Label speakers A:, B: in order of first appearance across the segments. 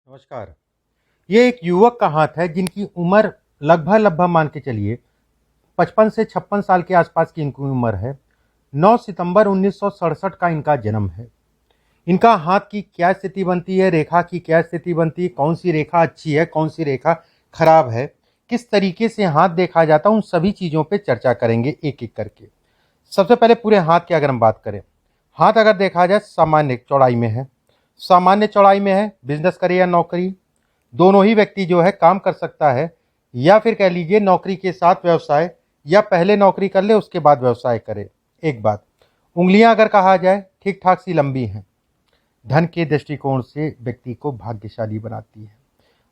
A: नमस्कार। ये एक युवक का हाथ है जिनकी उम्र लगभग लगभग मान के चलिए 55 से 56 साल के आसपास की इनकी उम्र है। 9 सितंबर 1967 का इनका जन्म है। इनका हाथ की क्या स्थिति बनती है, रेखा की क्या स्थिति बनती है, कौन सी रेखा अच्छी है, कौन सी रेखा खराब है, किस तरीके से हाथ देखा जाता है, उन सभी चीज़ों पे चर्चा करेंगे एक एक करके। सबसे पहले पूरे हाथ की अगर हम बात करें, हाथ अगर देखा जाए सामान्य चौड़ाई में है, सामान्य चौड़ाई में है, बिजनेस करे या नौकरी दोनों ही व्यक्ति जो है काम कर सकता है, या फिर कह लीजिए नौकरी के साथ व्यवसाय, या पहले नौकरी कर ले उसके बाद व्यवसाय करे। एक बात, उंगलियां अगर कहा जाए ठीक ठाक सी लंबी हैं, धन के दृष्टिकोण से व्यक्ति को भाग्यशाली बनाती है।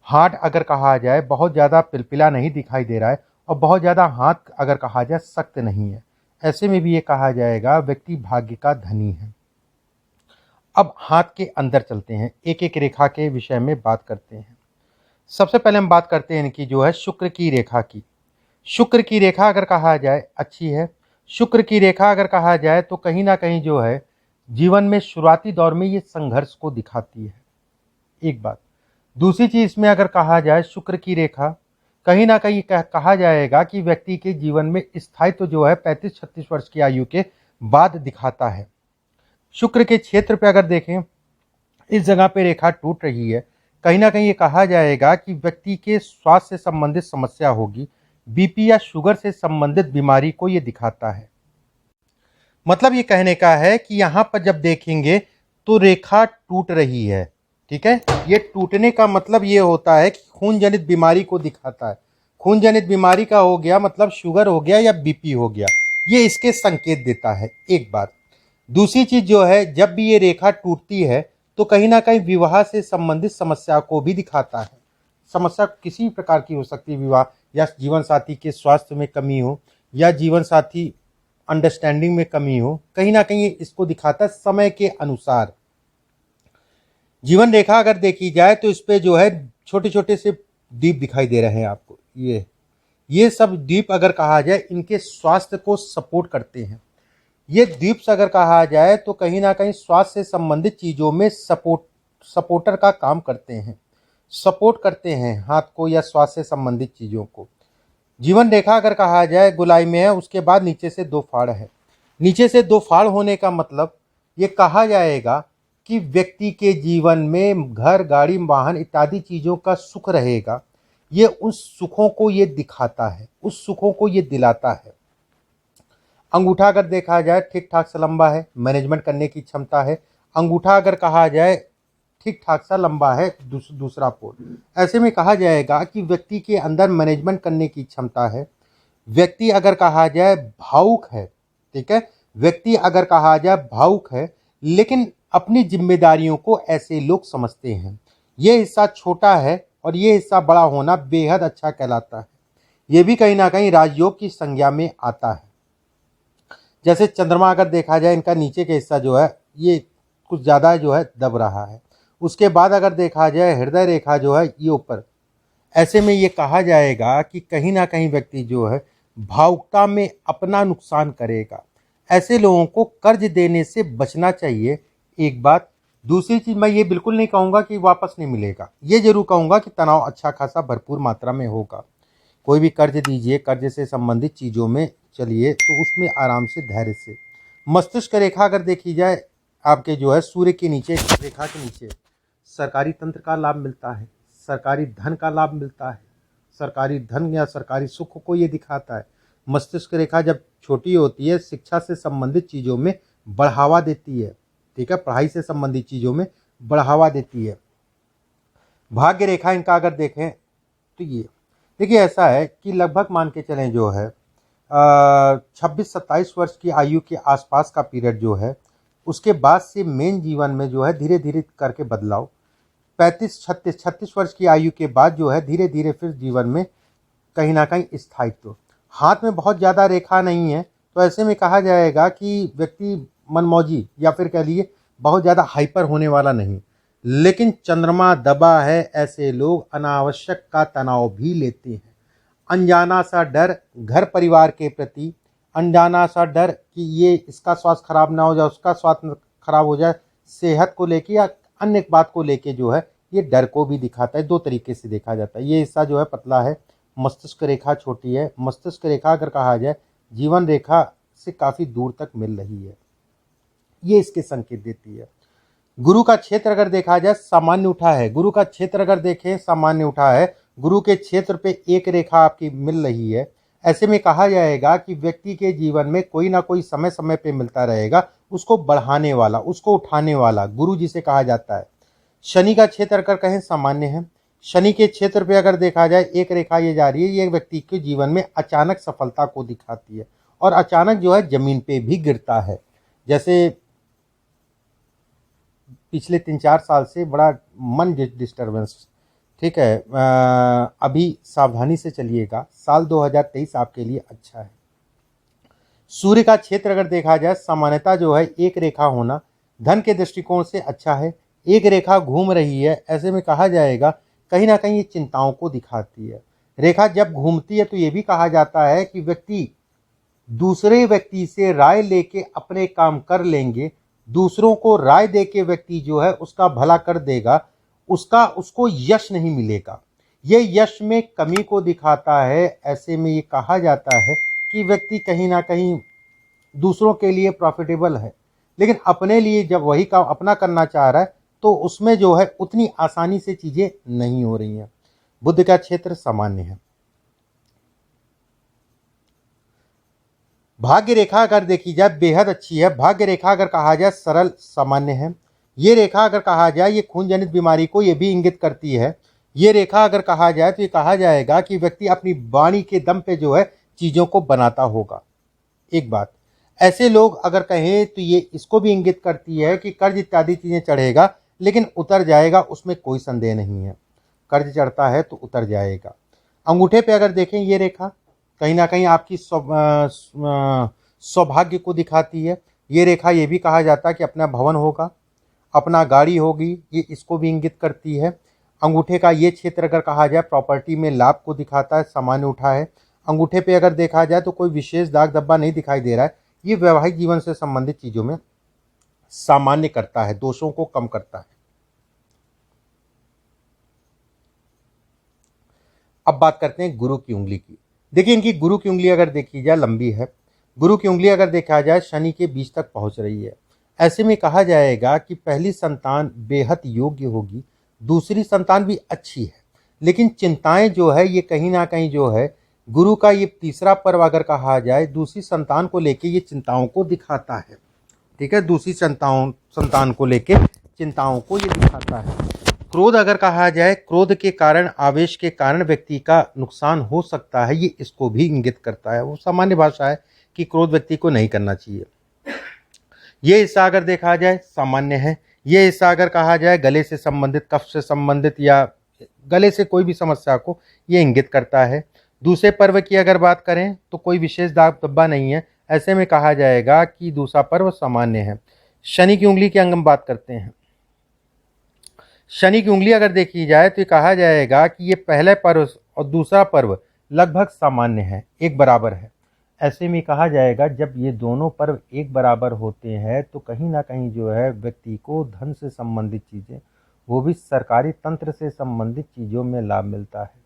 A: हाथ अगर कहा जाए बहुत ज़्यादा पिलपिला नहीं दिखाई दे रहा है, और बहुत ज़्यादा हाथ अगर कहा जाए सख्त नहीं है, ऐसे में भी ये कहा जाएगा व्यक्ति भाग्य का धनी है। अब हाथ के अंदर चलते हैं, एक एक रेखा के विषय में बात करते हैं। सबसे पहले हम बात करते हैं इनकी जो है शुक्र की रेखा की। शुक्र की रेखा अगर कहा जाए अच्छी है। शुक्र की रेखा अगर कहा जाए तो कहीं ना कहीं जो है जीवन में शुरुआती दौर में ये संघर्ष को दिखाती है। एक बात, दूसरी चीज में अगर कहा जाए शुक्र की रेखा कहीं ना कहीं कहा जाएगा कि व्यक्ति के जीवन में स्थायित्व जो है 35-36 वर्ष की आयु के बाद दिखाता है। शुक्र के क्षेत्र पे अगर देखें, इस जगह पे रेखा टूट रही है, कहीं ना कहीं ये कहा जाएगा कि व्यक्ति के स्वास्थ्य से संबंधित समस्या होगी, बीपी या शुगर से संबंधित बीमारी को ये दिखाता है। मतलब ये कहने का है कि यहाँ पर जब देखेंगे तो रेखा टूट रही है। ठीक है, ये टूटने का मतलब ये होता है कि खून जनित बीमारी को दिखाता है। खून जनित बीमारी का हो गया मतलब शुगर हो गया या बीपी हो गया, ये इसके संकेत देता है। एक बात, दूसरी चीज जो है जब भी ये रेखा टूटती है तो कहीं ना कहीं विवाह से संबंधित समस्या को भी दिखाता है। समस्या किसी प्रकार की हो सकती है, विवाह या जीवन साथी के स्वास्थ्य में कमी हो, या जीवन साथी अंडरस्टैंडिंग में कमी हो, कहीं ना कहीं इसको दिखाता है समय के अनुसार। जीवन रेखा अगर देखी जाए तो इस पे जो है छोटे छोटे से द्वीप दिखाई दे रहे हैं आपको। ये सब द्वीप अगर कहा जाए इनके स्वास्थ्य को सपोर्ट करते हैं। ये द्वीप अगर कहा जाए तो कहीं ना कहीं स्वास्थ्य से संबंधित चीज़ों में सपोर्टर का काम करते हैं, सपोर्ट करते हैं हाथ को या स्वास्थ्य से संबंधित चीज़ों को। जीवन रेखा अगर कहा जाए गोलाई में है, उसके बाद नीचे से दो फाड़ है। नीचे से दो फाड़ होने का मतलब ये कहा जाएगा कि व्यक्ति के जीवन में घर गाड़ी वाहन इत्यादि चीज़ों का सुख रहेगा। ये उस सुखों को ये दिखाता है, उस सुखों को ये दिलाता है। अंगूठा अगर देखा जाए ठीक ठाक सा लंबा है, मैनेजमेंट करने की क्षमता है। अंगूठा अगर कहा जाए ठीक ठाक सा लंबा है, दूसरा पोल, ऐसे में कहा जाएगा कि व्यक्ति के अंदर मैनेजमेंट करने की क्षमता है। व्यक्ति अगर कहा जाए भावुक है, ठीक है, व्यक्ति अगर कहा जाए भावुक है, लेकिन अपनी जिम्मेदारियों को ऐसे लोग समझते हैं। ये हिस्सा छोटा है और ये हिस्सा बड़ा होना बेहद अच्छा कहलाता है। ये भी कहीं ना कहीं राजयोग की संज्ञा में आता है। जैसे चंद्रमा अगर देखा जाए, इनका नीचे का हिस्सा जो है ये कुछ ज़्यादा जो है दब रहा है। उसके बाद अगर देखा जाए हृदय रेखा जो है ये ऊपर, ऐसे में ये कहा जाएगा कि कहीं ना कहीं व्यक्ति जो है भावुकता में अपना नुकसान करेगा। ऐसे लोगों को कर्ज देने से बचना चाहिए। एक बात, दूसरी चीज़ मैं ये बिल्कुल नहीं कहूँगा कि वापस नहीं मिलेगा, ये जरूर कहूँगा कि तनाव अच्छा खासा भरपूर मात्रा में होगा। कोई भी कर्ज दीजिए, कर्ज से संबंधित चीज़ों में चलिए तो उसमें आराम से धैर्य से। मस्तिष्क रेखा अगर देखी जाए आपके जो है सूर्य के नीचे, रेखा के नीचे सरकारी तंत्र का लाभ मिलता है, सरकारी धन का लाभ मिलता है। सरकारी धन या सरकारी सुख को ये दिखाता है। मस्तिष्क रेखा जब छोटी होती है शिक्षा से संबंधित चीज़ों में बढ़ावा देती है, ठीक है, पढ़ाई से संबंधित चीज़ों में बढ़ावा देती है। भाग्य रेखा इनका अगर देखें तो ये देखिए ऐसा है कि लगभग मान के चलें जो है 26-27 वर्ष की आयु के आसपास का पीरियड जो है, उसके बाद से मेन जीवन में जो है धीरे धीरे करके बदलाव। 35-36 वर्ष की आयु के बाद जो है धीरे धीरे फिर जीवन में कहीं ना कहीं स्थायित्व। हाथ में बहुत ज़्यादा रेखा नहीं है तो ऐसे में कहा जाएगा कि व्यक्ति मनमौजी या फिर कह लिए बहुत ज़्यादा हाइपर होने वाला नहीं। लेकिन चंद्रमा दबा है, ऐसे लोग अनावश्यक का तनाव भी लेते हैं। अनजाना सा डर घर परिवार के प्रति, अनजाना सा डर कि ये इसका स्वास्थ्य खराब ना हो जाए, उसका स्वास्थ्य खराब हो जाए, सेहत को लेके या अन्य बात को लेके जो है ये डर को भी दिखाता है। दो तरीके से देखा जाता है। ये हिस्सा जो है पतला है, मस्तिष्क रेखा छोटी है। मस्तिष्क रेखा अगर कहा जाए जीवन रेखा से काफ़ी दूर तक मिल रही है, ये इसके संकेत देती है। गुरु का क्षेत्र अगर देखा जाए सामान्य उठा है, गुरु का क्षेत्र अगर देखें सामान्य उठा है, गुरु के क्षेत्र पे एक रेखा आपकी मिल रही है। ऐसे में कहा जाएगा कि व्यक्ति के जीवन में कोई ना कोई समय समय पे मिलता रहेगा उसको बढ़ाने वाला, उसको उठाने वाला, गुरु जिसे कहा जाता है। शनि का क्षेत्र अगर कहें सामान्य है, शनि के क्षेत्र पे अगर देखा जाए एक रेखा ये जा रही है, ये व्यक्ति के जीवन में अचानक सफलता को दिखाती है और अचानक जो है जमीन पे भी गिरता है। जैसे पिछले 3-4 साल से बड़ा मन डिस्टर्बेंस, ठीक है, अभी सावधानी से चलिएगा, साल 2023 आपके लिए अच्छा है। सूर्य का क्षेत्र अगर देखा जाए सामान्यता जो है एक रेखा होना धन के दृष्टिकोण से अच्छा है। एक रेखा घूम रही है, ऐसे में कहा जाएगा कहीं ना कहीं ये चिंताओं को दिखाती है। रेखा जब घूमती है तो ये भी कहा जाता है कि व्यक्ति दूसरे व्यक्ति से राय लेके अपने काम कर लेंगे, दूसरों को राय देके व्यक्ति जो है उसका भला कर देगा, उसको यश नहीं मिलेगा, ये यश में कमी को दिखाता है। ऐसे में ये कहा जाता है कि व्यक्ति कहीं ना कहीं दूसरों के लिए प्रॉफिटेबल है, लेकिन अपने लिए जब वही काम अपना करना चाह रहा है तो उसमें जो है उतनी आसानी से चीजें नहीं हो रही हैं। बुध का क्षेत्र सामान्य है। भाग्य रेखा अगर देखी जाए बेहद अच्छी है। भाग्य रेखा अगर कहा जाए सरल सामान्य है। ये रेखा अगर कहा जाए ये खून जनित बीमारी को ये भी इंगित करती है। ये रेखा अगर कहा जाए तो ये कहा जाएगा कि व्यक्ति अपनी वाणी के दम पे जो है चीज़ों को बनाता होगा। एक बात, ऐसे लोग अगर कहें तो ये इसको भी इंगित करती है कि कर्ज इत्यादि चीज़ें चढ़ेगा लेकिन उतर जाएगा, उसमें कोई संदेह नहीं है। कर्ज चढ़ता है तो उतर जाएगा। अंगूठे पे अगर देखें ये रेखा कहीं ना कहीं आपकी सौभाग्य को दिखाती है। ये रेखा ये भी कहा जाता है कि अपना भवन होगा, अपना गाड़ी होगी, ये इसको भी इंगित करती है। अंगूठे का ये क्षेत्र अगर कहा जाए प्रॉपर्टी में लाभ को दिखाता है, सामान्य उठा है। अंगूठे पे अगर देखा जाए तो कोई विशेष दाग धब्बा नहीं दिखाई दे रहा है। ये वैवाहिक जीवन से संबंधित चीज़ों में सामान्य करता है, दोषों को कम करता है। अब बात करते हैं गुरु की उंगली की। देखिए इनकी गुरु की उंगली अगर देखी जाए लंबी है। गुरु की उंगली अगर देखा जाए शनि के बीच तक पहुंच रही है। ऐसे में कहा जाएगा कि पहली संतान बेहद योग्य होगी, दूसरी संतान भी अच्छी है, लेकिन चिंताएं जो है ये कहीं ना कहीं जो है गुरु का ये तीसरा पर्व अगर कहा जाए दूसरी संतान को लेके ये चिंताओं को दिखाता है। ठीक है, दूसरी संतान को लेके चिंताओं को ये दिखाता है। क्रोध अगर कहा जाए, क्रोध के कारण, आवेश के कारण व्यक्ति का नुकसान हो सकता है, ये इसको भी इंगित करता है। वो सामान्य भाषा है कि क्रोध व्यक्ति को नहीं करना चाहिए। ये हिस्सा अगर देखा जाए सामान्य है। ये हिस्सा अगर कहा जाए गले से संबंधित, कफ से संबंधित या गले से कोई भी समस्या को ये इंगित करता है। दूसरे पर्व की अगर बात करें तो कोई विशेष दाग धब्बा नहीं है। ऐसे में कहा जाएगा कि दूसरा पर्व सामान्य है। शनि की उंगली की हम बात करते हैं। शनि की उंगली अगर देखी जाए तो कहा जाएगा कि ये पहला पर्व और दूसरा पर्व लगभग सामान्य है, एक बराबर है। ऐसे में कहा जाएगा जब ये दोनों पर्व एक बराबर होते हैं तो कहीं ना कहीं जो है व्यक्ति को धन से संबंधित चीज़ें, वो भी सरकारी तंत्र से संबंधित चीज़ों में लाभ मिलता है।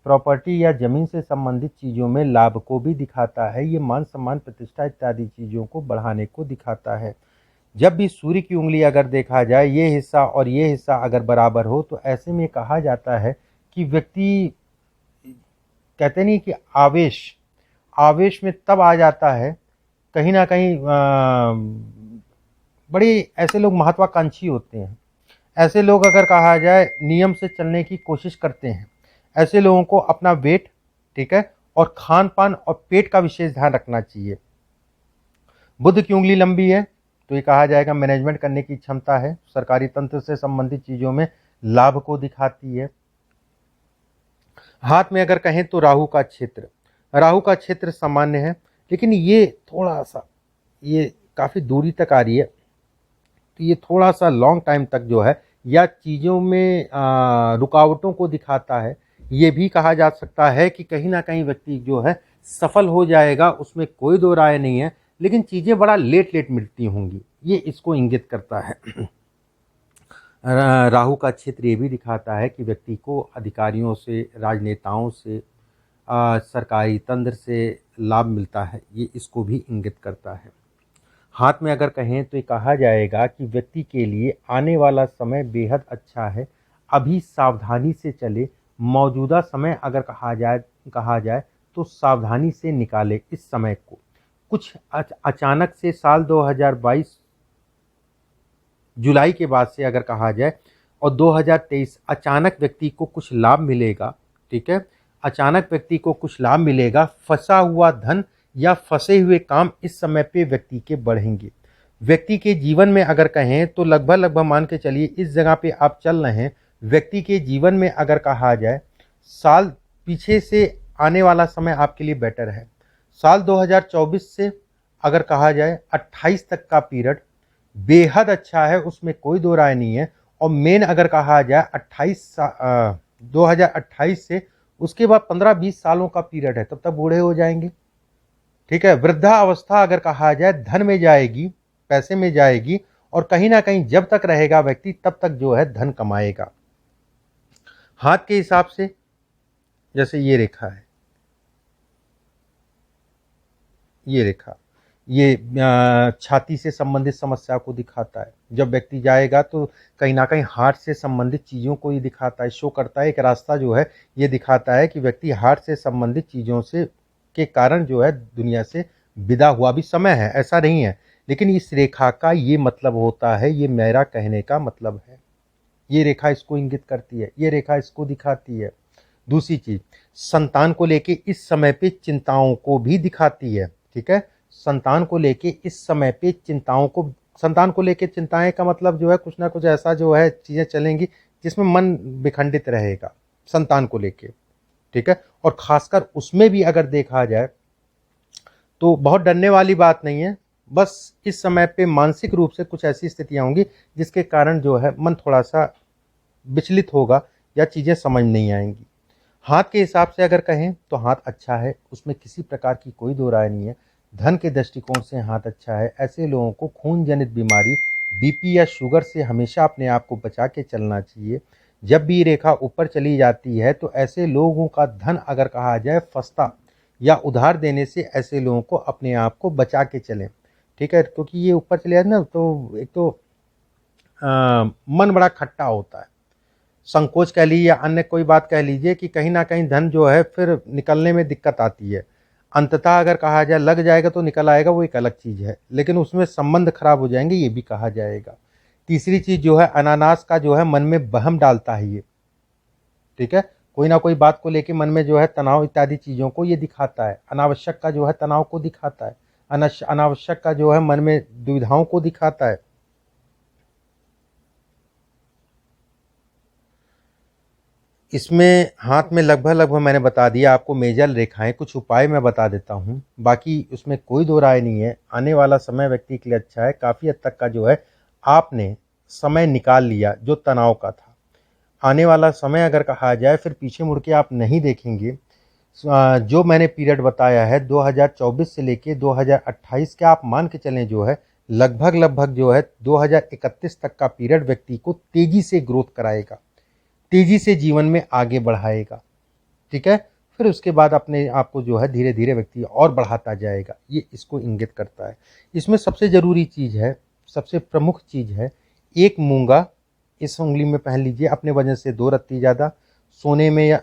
A: प्रॉपर्टी या ज़मीन से संबंधित चीज़ों में लाभ को भी दिखाता है। ये मान सम्मान, प्रतिष्ठा इत्यादि चीज़ों को बढ़ाने को दिखाता है। जब भी सूर्य की उंगली अगर देखा जाए ये हिस्सा और ये हिस्सा अगर बराबर हो तो ऐसे में कहा जाता है कि व्यक्ति, कहते नहीं कि आवेश में तब आ जाता है, कहीं ना कहीं बड़े ऐसे लोग महत्वाकांक्षी होते हैं। ऐसे लोग अगर कहा जाए नियम से चलने की कोशिश करते हैं। ऐसे लोगों को अपना वेट, ठीक है, और खान पान और पेट का विशेष ध्यान रखना चाहिए। बुध की उंगली लंबी है तो ये कहा जाएगा मैनेजमेंट करने की क्षमता है, सरकारी तंत्र से संबंधित चीज़ों में लाभ को दिखाती है। हाथ में अगर कहें तो राहु का क्षेत्र सामान्य है, लेकिन ये थोड़ा सा, ये काफ़ी दूरी तक आ रही है तो ये थोड़ा सा लॉन्ग टाइम तक जो है या चीज़ों में रुकावटों को दिखाता है। ये भी कहा जा सकता है कि कहीं ना कहीं व्यक्ति जो है सफल हो जाएगा, उसमें कोई दो राय नहीं है, लेकिन चीज़ें बड़ा लेट मिलती होंगी, ये इसको इंगित करता है। राहु का क्षेत्र ये भी दिखाता है कि व्यक्ति को अधिकारियों से, राजनेताओं से, सरकारी तंत्र से लाभ मिलता है, ये इसको भी इंगित करता है। हाथ में अगर कहें तो ये कहा जाएगा कि व्यक्ति के लिए आने वाला समय बेहद अच्छा है, अभी सावधानी से चले। मौजूदा समय अगर कहा जाए तो सावधानी से निकाले इस समय को। कुछ अचानक से साल 2022 जुलाई के बाद से अगर कहा जाए और 2023 अचानक व्यक्ति को कुछ लाभ मिलेगा, ठीक है, अचानक व्यक्ति को कुछ लाभ मिलेगा। फंसा हुआ धन या फंसे हुए काम इस समय पे व्यक्ति के बढ़ेंगे। व्यक्ति के जीवन में अगर कहें तो लगभग मान के चलिए इस जगह पे आप चल रहे हैं। व्यक्ति के जीवन में अगर कहा जाए साल पीछे से आने वाला समय आपके लिए बेटर है। साल 2024 से अगर कहा जाए 28 तक का पीरियड बेहद अच्छा है, उसमें कोई दो राय नहीं है। और मेन अगर कहा जाए 2028 से उसके बाद 15-20 सालों का पीरियड है, तब तक बूढ़े हो जाएंगे, ठीक है। वृद्धा अवस्था अगर कहा जाए धन में जाएगी, पैसे में जाएगी, और कहीं ना कहीं जब तक रहेगा व्यक्ति तब तक जो है धन कमाएगा। हाथ के हिसाब से जैसे ये रेखा है, ये रेखा ये छाती से संबंधित समस्या को दिखाता है। जब व्यक्ति जाएगा तो कहीं ना कहीं हार्ट से संबंधित चीज़ों को ये दिखाता है, शो करता है। एक रास्ता जो है ये दिखाता है कि व्यक्ति हार्ट से संबंधित चीज़ों से के कारण जो है दुनिया से विदा हुआ भी समय है, ऐसा नहीं है। लेकिन इस रेखा का ये मतलब होता है, ये मेरा कहने का मतलब है, ये रेखा इसको इंगित करती है, ये रेखा इसको दिखाती है। दूसरी चीज, संतान को लेके इस समय पे चिंताओं को भी दिखाती है, ठीक है। संतान को लेके इस समय पे संतान को लेके चिंताएं का मतलब जो है कुछ ना कुछ ऐसा जो है चीजें चलेंगी जिसमें मन विखंडित रहेगा संतान को लेके, ठीक है। और खासकर उसमें भी अगर देखा जाए तो बहुत डरने वाली बात नहीं है, बस इस समय पे मानसिक रूप से कुछ ऐसी स्थितियां होंगी जिसके कारण जो है मन थोड़ा सा विचलित होगा या चीज़ें समझ नहीं आएंगी। हाथ के हिसाब से अगर कहें तो हाथ अच्छा है, उसमें किसी प्रकार की कोई दो राय नहीं है। धन के दृष्टिकोण से हाथ अच्छा है। ऐसे लोगों को खून जनित बीमारी, बीपी या शुगर से हमेशा अपने आप को बचा के चलना चाहिए। जब भी रेखा ऊपर चली जाती है तो ऐसे लोगों का धन अगर कहा जाए फंसता या उधार देने से ऐसे लोगों को अपने आप को बचा के चलें, ठीक है। क्योंकि ये ऊपर चले जाए ना तो एक तो मन बड़ा खट्टा होता है, संकोच कह लीजिए या अन्य कोई बात कह लीजिए कि कहीं ना कहीं धन जो है फिर निकलने में दिक्कत आती है। अंततः अगर कहा जाए लग जाएगा तो निकल आएगा, वो एक अलग चीज़ है, लेकिन उसमें संबंध खराब हो जाएंगे, ये भी कहा जाएगा। तीसरी चीज़ जो है अनानास का जो है मन में वहम डालता है ये, ठीक है। कोई ना कोई बात को लेके मन में जो है तनाव इत्यादि चीज़ों को ये दिखाता है। अनावश्यक का जो है तनाव को दिखाता है, अनावश्यक का जो है मन में दुविधाओं को दिखाता है। इसमें हाथ में लगभग मैंने बता दिया आपको मेजर रेखाएं, कुछ उपाय मैं बता देता हूँ, बाकी उसमें कोई दो राय नहीं है। आने वाला समय व्यक्ति के लिए अच्छा है, काफ़ी हद तक का जो है आपने समय निकाल लिया जो तनाव का था। आने वाला समय अगर कहा जाए फिर पीछे मुड़ के आप नहीं देखेंगे। जो मैंने पीरियड बताया है 2024 से लेके 2028 के, आप मान के चलें जो है लगभग जो है 2031 तक का पीरियड व्यक्ति को तेजी से ग्रोथ कराएगा, तेजी से जीवन में आगे बढ़ाएगा, ठीक है। फिर उसके बाद अपने आप को जो है धीरे धीरे व्यक्ति और बढ़ाता जाएगा, ये इसको इंगित करता है। इसमें सबसे ज़रूरी चीज़ है, सबसे प्रमुख चीज़ है, एक मूंगा इस उंगली में पहन लीजिए, अपने वजन से 2 रत्ती ज़्यादा सोने में, या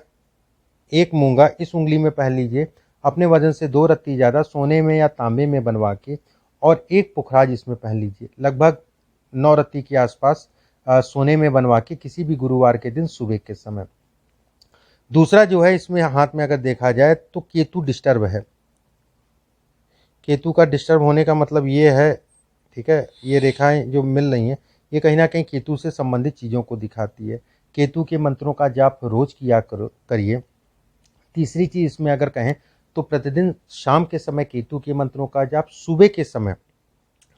A: एक मूंगा इस उंगली में पहन लीजिए अपने वजन से 2 रत्ती ज़्यादा सोने में या तांबे में बनवा के, और एक पुखराज इसमें पहन लीजिए लगभग 9 रत्ती के आसपास सोने में बनवा के किसी भी गुरुवार के दिन सुबह के समय। दूसरा जो है इसमें हाथ में अगर देखा जाए तो केतु डिस्टर्ब है। केतु का डिस्टर्ब होने का मतलब ये है, ठीक है, ये रेखाएं जो मिल रही हैं ये कहीं ना कहीं केतु से संबंधित चीज़ों को दिखाती है। केतु के मंत्रों का जाप रोज किया करिए। तीसरी चीज़ इसमें अगर कहें तो प्रतिदिन शाम के समय केतु के मंत्रों का जाप, सुबह के समय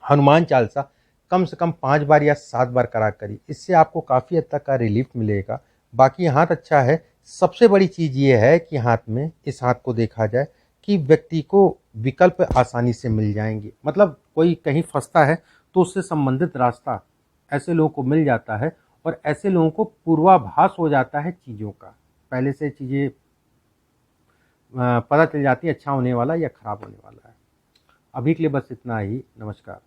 A: हनुमान चालीसा कम से कम 5 बार या 7 बार करा करिए, इससे आपको काफ़ी हद तक का रिलीफ मिलेगा। बाकी हाथ अच्छा है। सबसे बड़ी चीज़ ये है कि हाथ में, इस हाथ को देखा जाए कि व्यक्ति को विकल्प आसानी से मिल जाएंगे, मतलब कोई कहीं फंसता है तो उससे संबंधित रास्ता ऐसे लोगों को मिल जाता है और ऐसे लोगों को पूर्वाभास हो जाता है चीज़ों का, पहले से चीज़ें पता चल जाती है अच्छा होने वाला या खराब होने वाला है। अभी के लिए बस इतना ही। नमस्कार।